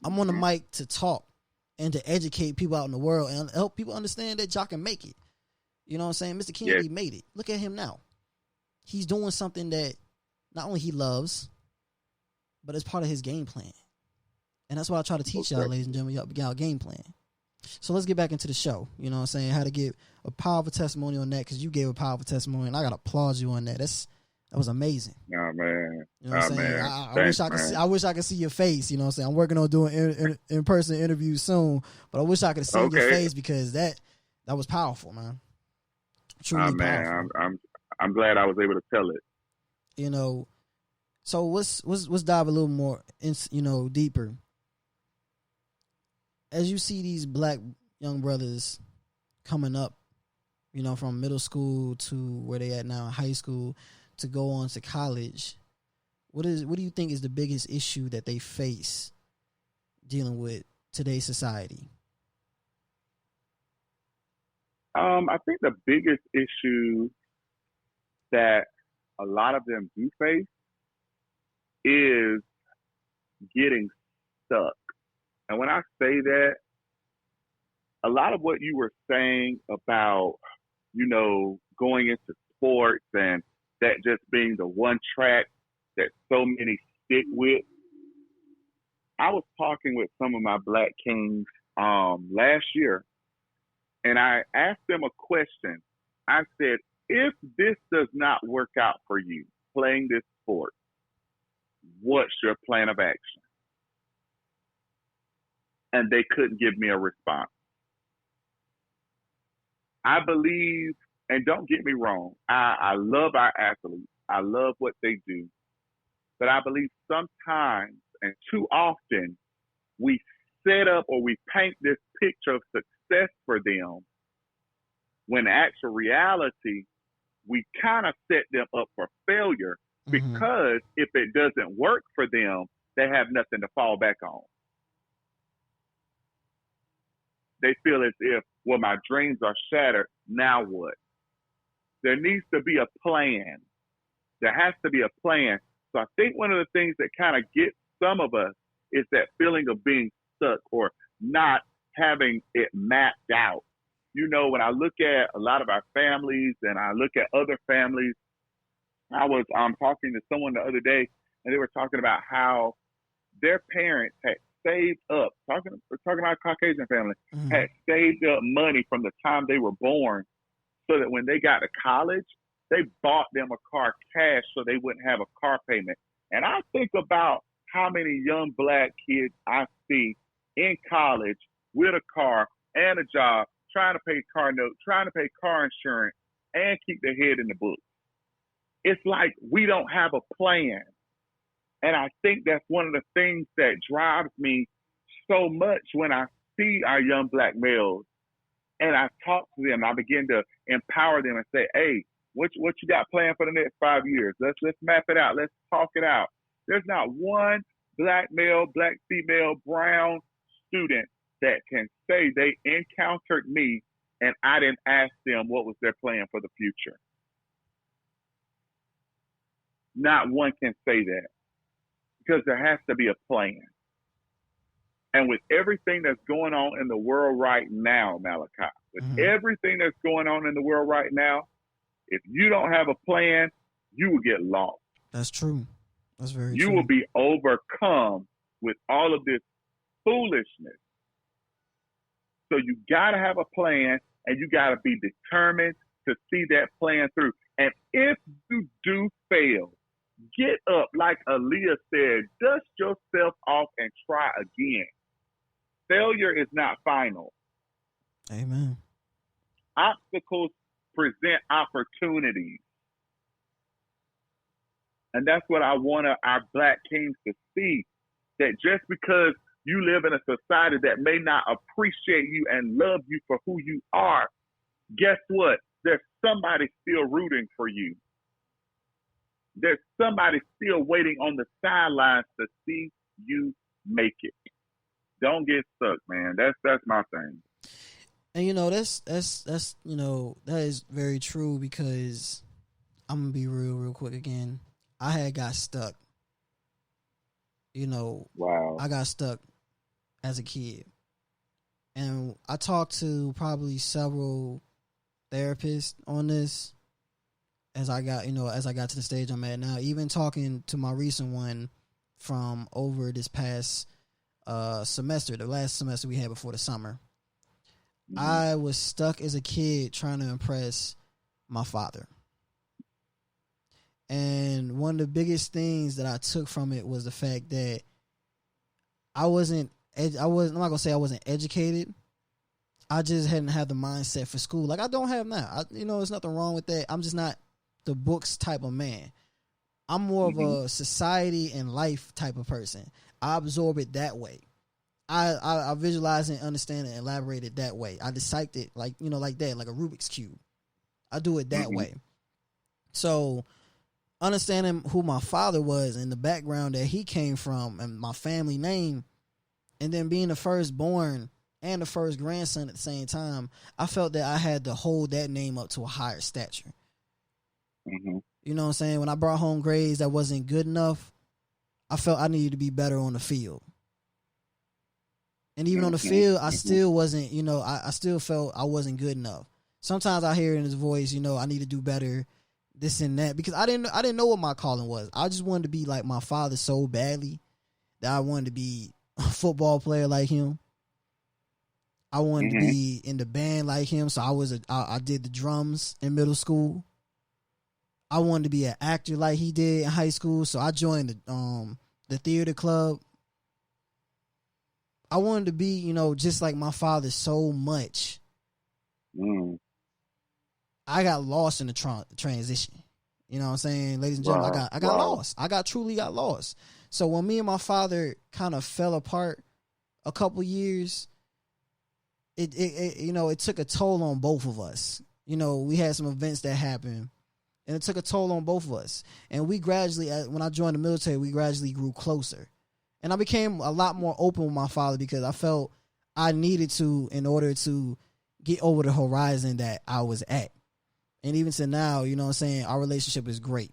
I'm on the mic to talk and to educate people out in the world and help people understand that y'all can make it. You know what I'm saying? Mr.Canady made it. Look at him now. He's doing something that not only he loves, but it's part of his game plan. And that's why I try to teach y'all, ladies and gentlemen, y'all game plan. So let's get back into the show. You know what I'm saying? How to give a powerful testimony on that, because you gave a powerful testimony, and I got to applaud you on that. That was amazing. Oh, man. You know what I'm saying? I wish I could see your face. You know what I'm saying? I'm working on doing in-person interviews soon, but I wish I could see your face, because that was powerful, man. Truly powerful. I'm glad I was able to tell it. You know, so let's dive a little more in, you know, deeper. As you see these black young brothers coming up, you know, from middle school to where they at now in high school, to go on to college, what do you think is the biggest issue that they face dealing with today's society? I think the biggest issue that a lot of them do face is getting stuck. And when I say that, a lot of what you were saying about, you know, going into sports and that just being the one track that so many stick with. I was talking with some of my black kings last year, and I asked them a question. I said, if this does not work out for you playing this sport, what's your plan of action? And they couldn't give me a response. I believe, and don't get me wrong, I love our athletes. I love what they do. But I believe sometimes and too often we set up or we paint this picture of success for them, when in actual reality, we kind of set them up for failure, because if it doesn't work for them, they have nothing to fall back on. They feel as if, well, my dreams are shattered. Now what? There needs to be a plan. There has to be a plan. So I think one of the things that kind of gets some of us is that feeling of being stuck or not having it mapped out. You know, when I look at a lot of our families and I look at other families, I was talking to someone the other day, and they were talking about how their parents had saved up, talking about a Caucasian family, Mm-hmm. had saved up money from the time they were born so that when they got to college, they bought them a car cash so they wouldn't have a car payment. And I think about how many young black kids I see in college with a car and a job, trying to pay car note, trying to pay car insurance, and keep their head in the books. It's like we don't have a plan. And I think that's one of the things that drives me so much when I see our young black males and I talk to them. I begin to empower them and say, hey, what you got planned for the next 5 years? Let's map it out. Let's talk it out. There's not one black male, black female, brown student that can say they encountered me and I didn't ask them what was their plan for the future. Not one can say that, because there has to be a plan. And with everything that's going on in the world right now, Malachi, with everything that's going on in the world right now, if you don't have a plan, you will get lost. That's true. That's very true. You will be overcome with all of this foolishness. So you got to have a plan, and you got to be determined to see that plan through. And if you do fail, get up, like Aaliyah said, dust yourself off and try again. Failure is not final. Amen. Obstacles present opportunities. And that's what I want our black kings to see, that just because you live in a society that may not appreciate you and love you for who you are, guess what? There's somebody still rooting for you. There's somebody still waiting on the sidelines to see you make it. Don't get stuck, man. That's my thing. And that's that is very true, because I'm gonna be real quick again. I had got stuck. Wow. I got stuck as a kid, and I talked to probably several therapists on this as I got to the stage I'm at now. Even talking to my recent one from over this past semester, the last semester we had before the summer. I was stuck as a kid trying to impress my father. And one of the biggest things that I took from it was the fact that I'm not going to say I wasn't educated. I just hadn't had the mindset for school like I don't have now. There's nothing wrong with that. I'm just not the books type of man. I'm more of a society and life type of person. I absorb it that way. I visualize and understand and elaborate it that way. I dissect it like that, like a Rubik's Cube. I do it that way. So understanding who my father was and the background that he came from and my family name, and then being the firstborn and the first grandson at the same time, I felt that I had to hold that name up to a higher stature. You know what I'm saying? When I brought home grades that wasn't good enough, I felt I needed to be better on the field. And even on the field, I still wasn't, I still felt I wasn't good enough. Sometimes I hear in his voice, I need to do better, this and that, because I didn't know what my calling was. I just wanted to be like my father so badly that I wanted to be a football player like him. I wanted to be in the band like him, so I did the drums in middle school. I wanted to be an actor like he did in high school, so I joined the theater club. I wanted to be, just like my father so much. I got lost in the transition. You know what I'm saying? Ladies and gentlemen, I got lost. I truly got lost. So when me and my father kind of fell apart a couple years, it took a toll on both of us. We had some events that happened, and it took a toll on both of us. And we gradually, when I joined the military, we gradually grew closer. And I became a lot more open with my father because I felt I needed to in order to get over the horizon that I was at. And even to now, you know what I'm saying, our relationship is great.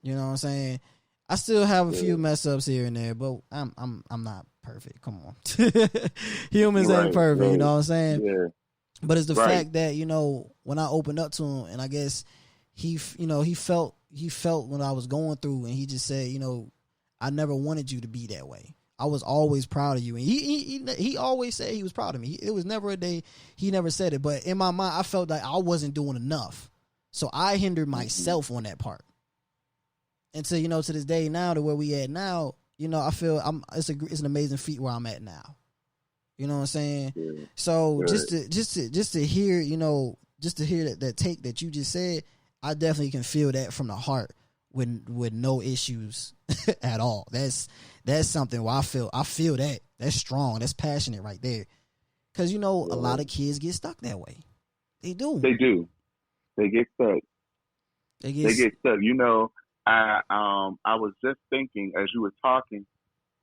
You know what I'm saying? I still have a few mess ups here and there, but I'm not perfect. Come on. Humans ain't perfect, you know what I'm saying? Yeah. But it's the fact that, when I opened up to him, and I guess he felt what I was going through, and he just said, I never wanted you to be that way. I was always proud of you. And he always said he was proud of me. It was never a day he never said it. But in my mind, I felt like I wasn't doing enough. So I hindered myself on that part. And so, to this day now, to where we at now, I feel it's an amazing feat where I'm at now. You know what I'm saying? Yeah. So just to hear, just to hear that take that you just said, I definitely can feel that from the heart with no issues at all. That's something where I feel that. That's strong. That's passionate right there. Because, a lot of kids get stuck that way. They do. They do. They get stuck. They get stuck. I was just thinking as you were talking,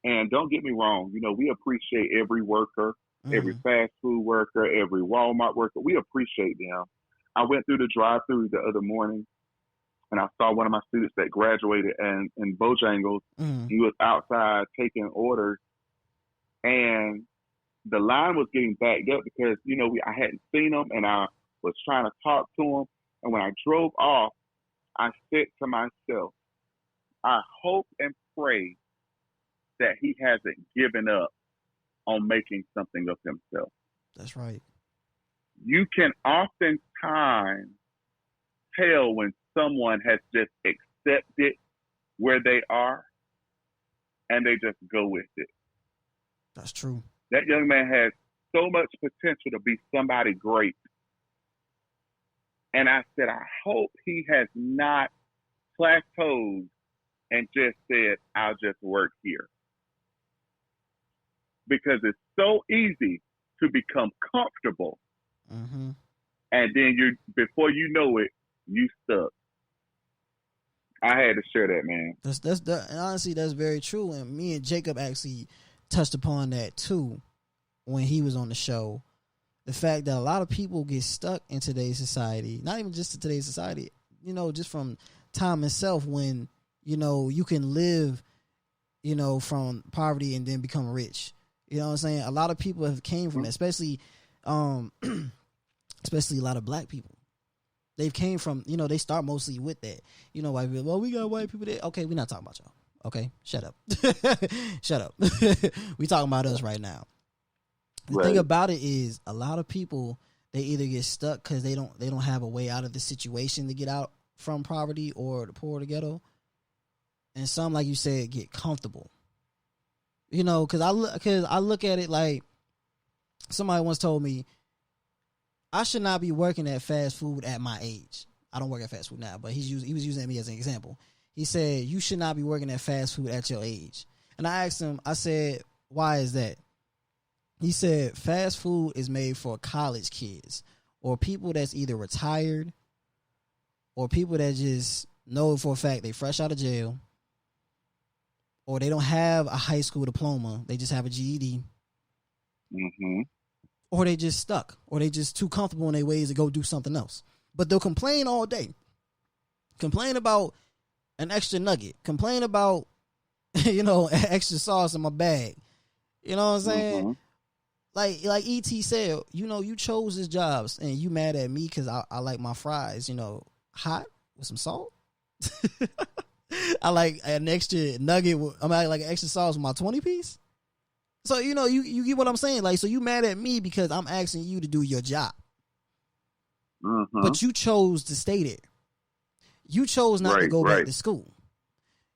and don't get me wrong, we appreciate every worker, every fast food worker, every Walmart worker. We appreciate them. I went through the drive-thru the other morning, and I saw one of my students that graduated in Bojangles. He was outside taking orders, and the line was getting backed up because, I hadn't seen him, and I was trying to talk to him. And when I drove off, I said to myself, I hope and pray that he hasn't given up on making something of himself. That's right. You can oftentimes tell when someone has just accepted where they are and they just go with it. That's true. That young man has so much potential to be somebody great. And I said, I hope he has not plateaued and just said, I'll just work here. Because it's so easy to become comfortable. Mm-hmm. And then before you know it, you stuck. I had to share that, man. And honestly, that's very true. And me and Jacob actually touched upon that too when he was on the show. The fact that a lot of people get stuck in today's society, not even just in today's society, just from time itself when, you can live, from poverty and then become rich. You know what I'm saying? A lot of people have came from that, especially a lot of black people. They've came from, they start mostly with that. White people, well, we got white people there. Okay, we're not talking about y'all. Okay, shut up. Shut up. We talking about us right now. The thing about it is a lot of people, they either get stuck because they don't have a way out of the situation to get out from poverty or the poor, the ghetto. And some, like you said, get comfortable. Because I look at it like somebody once told me, I should not be working at fast food at my age. I don't work at fast food now, but he was using me as an example. He said, you should not be working at fast food at your age. And I asked him, I said, why is that? He said, fast food is made for college kids or people that's either retired or people that just know for a fact they fresh out of jail or they don't have a high school diploma. They just have a GED. Mm-hmm. Or they just stuck or they just too comfortable in their ways to go do something else. But they'll complain all day. Complain about an extra nugget. Complain about, extra sauce in my bag. You know what I'm saying? Mm-hmm. Like E.T. said, you chose this job and you mad at me because I like my fries, hot with some salt. I like an extra nugget. I like an extra sauce with my 20 piece. So, you get what I'm saying? Like, so you mad at me because I'm asking you to do your job. Mm-hmm. But you chose to stay there. You chose not to go back to school.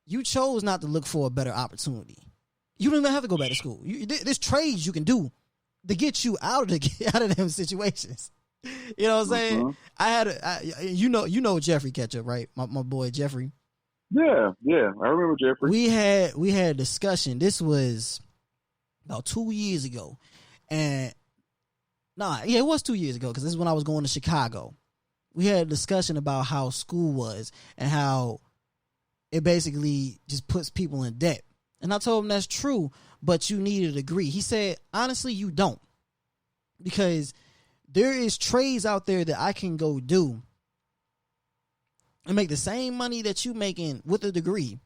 You chose not to look for a better opportunity. You don't even have to go back to school. There's trades you can do to get you out of them situations. You know what I'm saying? Mm-hmm. You know Jeffrey Ketchup, right? My boy Jeffrey. Yeah, I remember Jeffrey. We had a discussion. This was about 2 years ago, and it was 2 years ago because this is when I was going to Chicago. We had a discussion about how school was and how it basically just puts people in debt. And I told him that's true, but you need a degree. He said, honestly, you don't. Because there is trades out there that I can go do and make the same money that you making with a degree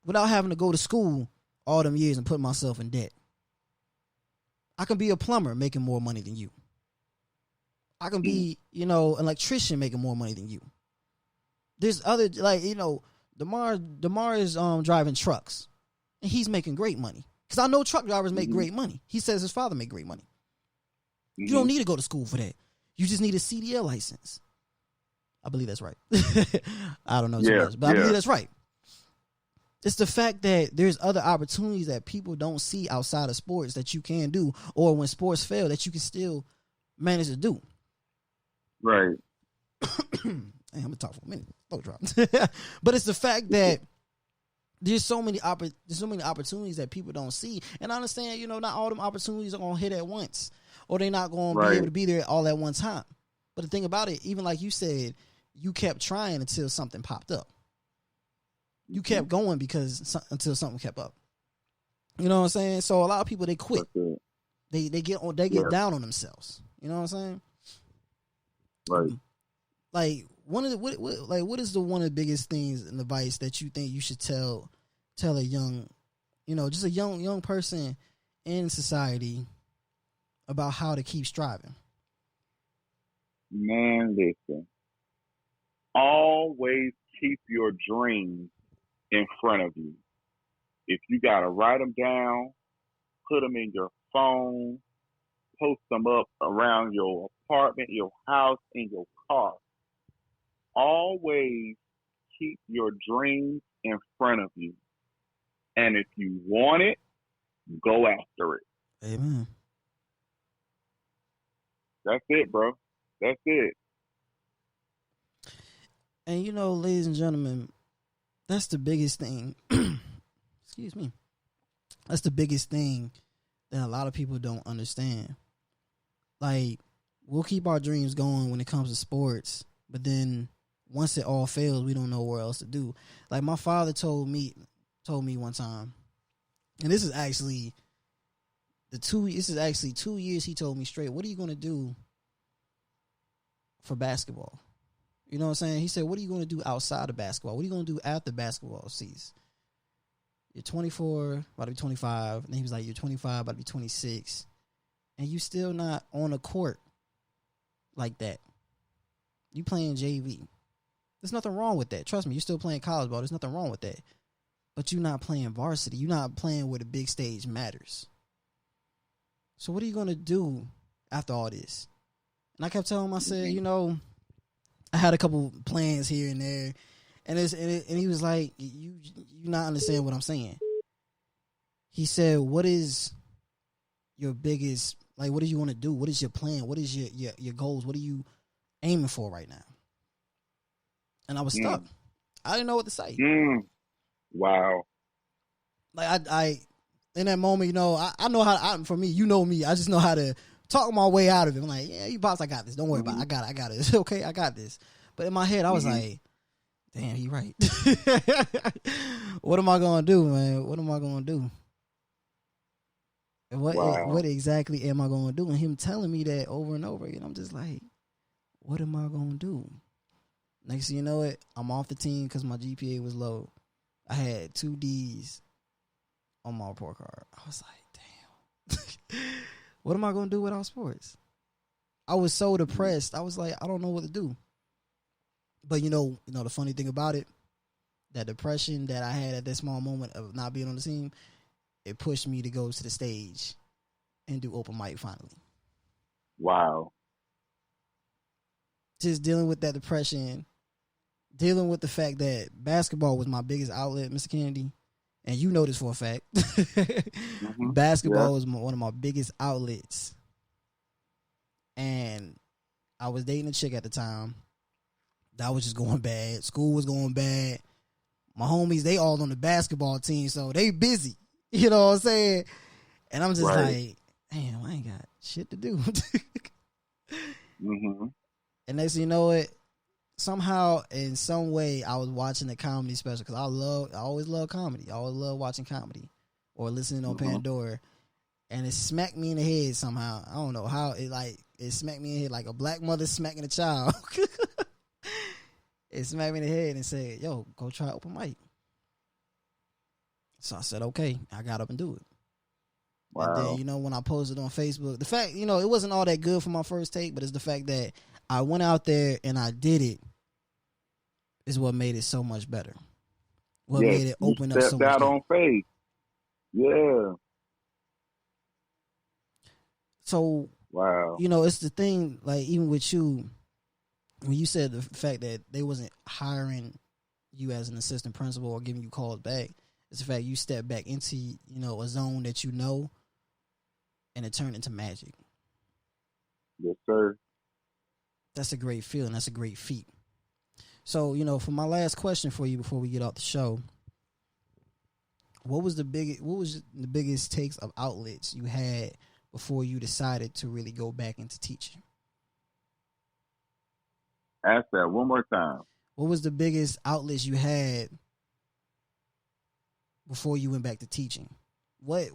without having to go to school all them years and put myself in debt. I can be a plumber making more money than you. I can be, an electrician making more money than you. There's other, DeMar is driving trucks. And he's making great money. Because I know truck drivers make great money. He says his father made great money. You don't need to go to school for that. You just need a CDL license. I believe that's right. I don't know too much, but I believe that's right. It's the fact that there's other opportunities that people don't see outside of sports that you can do, or when sports fail, that you can still manage to do. Right. I'm gonna talk for a minute. Slow drop. But it's the fact that there's so many opportunities that people don't see, and I understand, not all them opportunities are gonna hit at once, or they're not gonna be able to be there all at one time. But the thing about it, even like you said, you kept trying until something popped up. You kept going until something kept up. You know what I'm saying? So a lot of people, they quit. They get down on themselves. You know what I'm saying? Right. Like what is one of the biggest things and advice that you think you should tell a young, just a young person in society about how to keep striving? Man, listen. Always keep your dreams in front of you. If you got to write them down, put them in your phone, post them up around your apartment, your house, in your car. Always keep your dreams in front of you. And if you want it, go after it. Amen. That's it, bro. That's it. And ladies and gentlemen, that's the biggest thing. Excuse me. That's the biggest thing that a lot of people don't understand. Like, we'll keep our dreams going when it comes to sports, but then once it all fails, we don't know where else to do. Like, my father told me one time, and this is actually 2 years he told me straight, what are you going to do for basketball? You know what I'm saying? He said, what are you going to do outside of basketball? What are you going to do after basketball cease? You're 24, about to be 25. And he was like, you're 25, about to be 26. And you still not on a court like that. You playing JV. There's nothing wrong with that. Trust me, you're still playing college ball. There's nothing wrong with that. But you're not playing varsity. You're not playing where the big stage matters. So what are you going to do after all this? And I kept telling him, I said, I had a couple plans here and there, and he was like, "You not understand what I'm saying." He said, "What is your biggest, like? What do you want to do? What is your plan? What is your goals? What are you aiming for right now?" And I was stuck. I didn't know what to say. Wow. Like I in that moment, I know how. For me, me. I just know how to talk my way out of it. I'm like, yeah, you boss, I got this. Don't worry about it. I got it. It's okay, I got this. But in my head, I was like, damn, he right. What am I going to do, man? What am I going to do? And what exactly am I going to do? And him telling me that over and over again, I'm just like, what am I going to do? Next thing you know it, I'm off the team because my GPA was low. I had 2 D's on my report card. I was like, damn. What am I going to do without sports? I was so depressed. I was like, I don't know what to do. But the funny thing about it, that depression that I had at that small moment of not being on the team, it pushed me to go to the stage and do open mic finally. Wow. Just dealing with that depression, dealing with the fact that basketball was my biggest outlet, Mr. Canady. And you know this for a fact. Basketball was one of my biggest outlets. And I was dating a chick at the time. That was just going bad. School was going bad. My homies, they all on the basketball team, so they busy. You know what I'm saying? And I'm just like, damn, I ain't got shit to do. And next thing you know it, somehow, in some way, I was watching a comedy special because I always love comedy. I always love watching comedy or listening on Pandora. And it smacked me in the head somehow. I don't know how it smacked me in the head like a black mother smacking a child. It smacked me in the head and said, yo, go try open mic. So I said, okay. I got up and do it. Wow. And then, when I posted on Facebook, the fact, it wasn't all that good for my first take, but it's the fact that I went out there and I did it is what made it so much better. What made it open up so much. Stepped out on faith. Yeah. So, wow. It's the thing, like, even with you, when you said the fact that they wasn't hiring you as an assistant principal or giving you calls back, it's the fact you stepped back into, a zone that and it turned into magic. Yes, sir. That's a great feeling. That's a great feat. So, for my last question for you before we get off the show, what was the biggest takes of outlets you had before you decided to really go back into teaching? Ask that one more time. What was the biggest outlets you had before you went back to teaching? What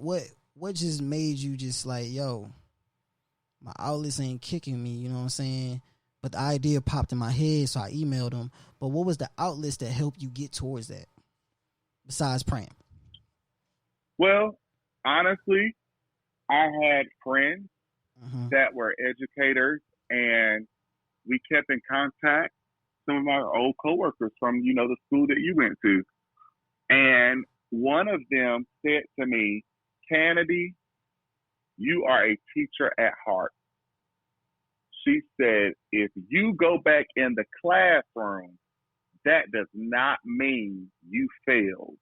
just made you just like, yo, my outlets ain't kicking me, you know what I'm saying? But the idea popped in my head, so I emailed them. But what was the outlets that helped you get towards that, besides praying? Well, honestly, I had friends that were educators, and we kept in contact. Some of my old coworkers from, the school that you went to. And one of them said to me, Canady, you are a teacher at heart. She said, if you go back in the classroom, that does not mean you failed.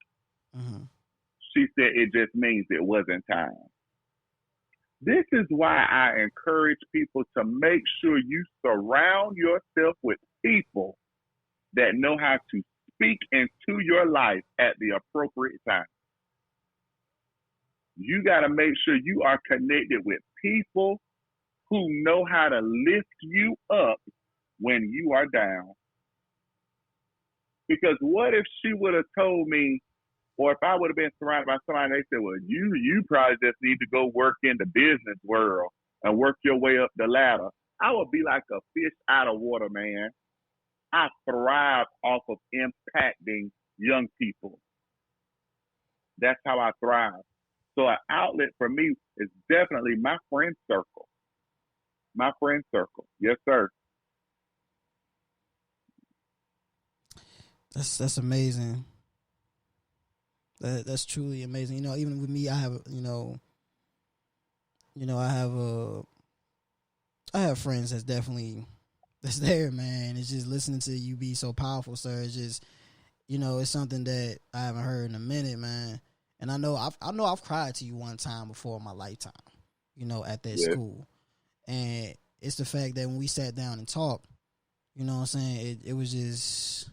She said, it just means it wasn't time. This is why I encourage people to make sure you surround yourself with people that know how to speak into your life at the appropriate time. You got to make sure you are connected with people who know how to lift you up when you are down. Because what if she would have told me, or if I would have been surrounded by somebody and they said, well, you probably just need to go work in the business world and work your way up the ladder. I would be like a fish out of water, man. I thrive off of impacting young people. That's how I thrive. So an outlet for me is definitely my friend circle. My friend circle. Yes, sir. That's amazing. That's truly amazing. Even with me, I have I have friends that's there, man. It's just listening to you be so powerful, sir. It's just it's something that I haven't heard in a minute, man. And I know I've cried to you one time before in my lifetime, at that school. And it's the fact that when we sat down and talked, what I'm saying, it was just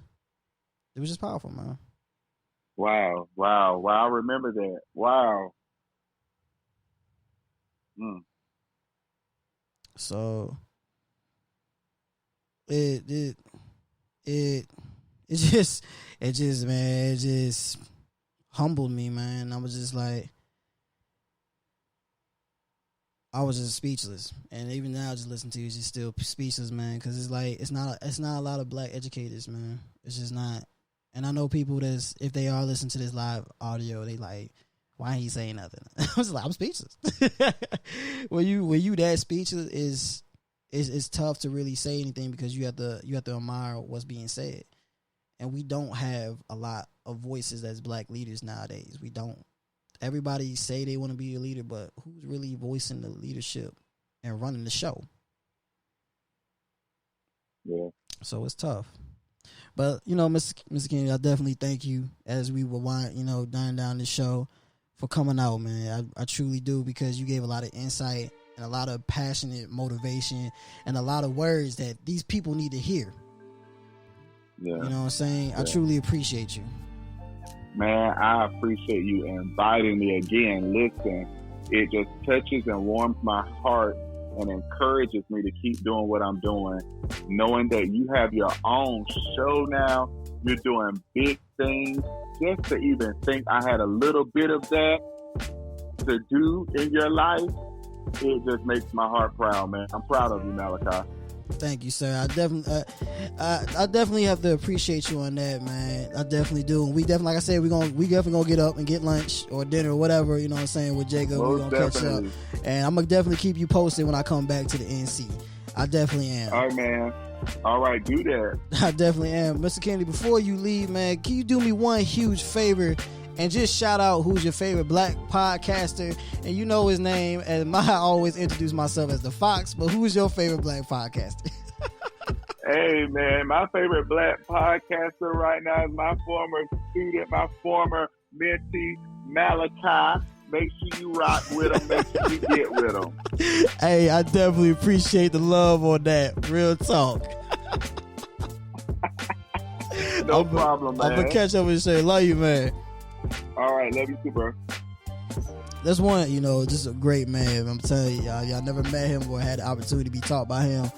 powerful, man. Wow. I remember that. Wow. So it just humbled me, man. I was just speechless, and even now, just listening to you, just still speechless, man. Because it's not a lot of black educators, man. It's just not. And I know people if they are listening to this live audio, they like, why ain't he saying nothing? I was like, I'm speechless. when you that speechless is tough to really say anything, because you have to admire what's being said. And we don't have a lot of voices as black leaders nowadays. We don't. Everybody say they want to be a leader, but who's really voicing the leadership and running the show? Yeah. So it's tough. But, Mr. Canady, I definitely thank you as we were dying down the show for coming out, man. I truly do, because you gave a lot of insight and a lot of passionate motivation and a lot of words that these people need to hear. Yeah. You know what I'm saying? Yeah. I truly appreciate you. Man, I appreciate you inviting me again. Listen, it just touches and warms my heart and encourages me to keep doing what I'm doing, knowing that you have your own show now. You're doing big things. Just to even think I had a little bit of that to do in your life, it just makes my heart proud, man. I'm proud of you, Malachi. Thank you, sir. I definitely have to appreciate you on that, man. I definitely do. And we definitely, like I said, we definitely gonna get up and get lunch or dinner or whatever, you know what I'm saying, with Jacob. We're gonna catch up. And I'm gonna definitely keep you posted when I come back to the NC. I definitely am. All right, man. All right, do that. I definitely am. Mr. Canady, before you leave, man, can you do me one huge favor and just shout out who's your favorite black podcaster. And you know his name, and I always introduce myself as the Fox, but who's your favorite black podcaster? Hey, man, my favorite black podcaster right now is my former student, my former mentee, Malachi. Make sure you rock with him. Make sure you get with him. Hey, I definitely appreciate the love on that. Real talk. No problem, man. I'm going to catch up and say, love you, man. All right, love you too, bro. That's one, just a great man. I'm telling you, y'all never met him or had the opportunity to be taught by him.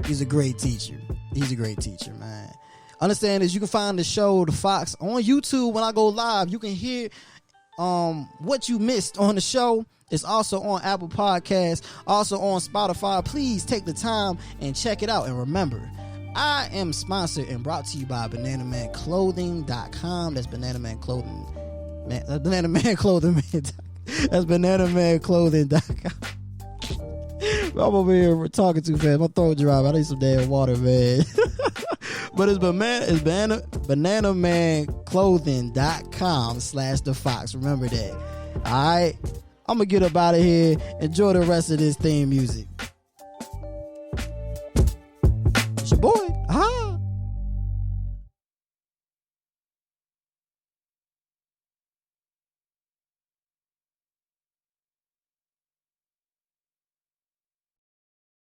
He's a great teacher. He's a great teacher, man. Understand is you can find the show, The Fox, on YouTube. When I go live, you can hear what you missed on the show. It's also on Apple Podcasts, also on Spotify. Please take the time and check it out. And remember, I am sponsored and brought to you by BananaManClothing.com. That's Banana Man Clothing. Banana Man Clothing. That's BananaManClothing.com. I'm over here talking too fast. My throat dry. I need some damn water, man. But it's BananaManClothing.com/The Fox. Remember that. All right. I'm going to get up out of here. Enjoy the rest of this theme music.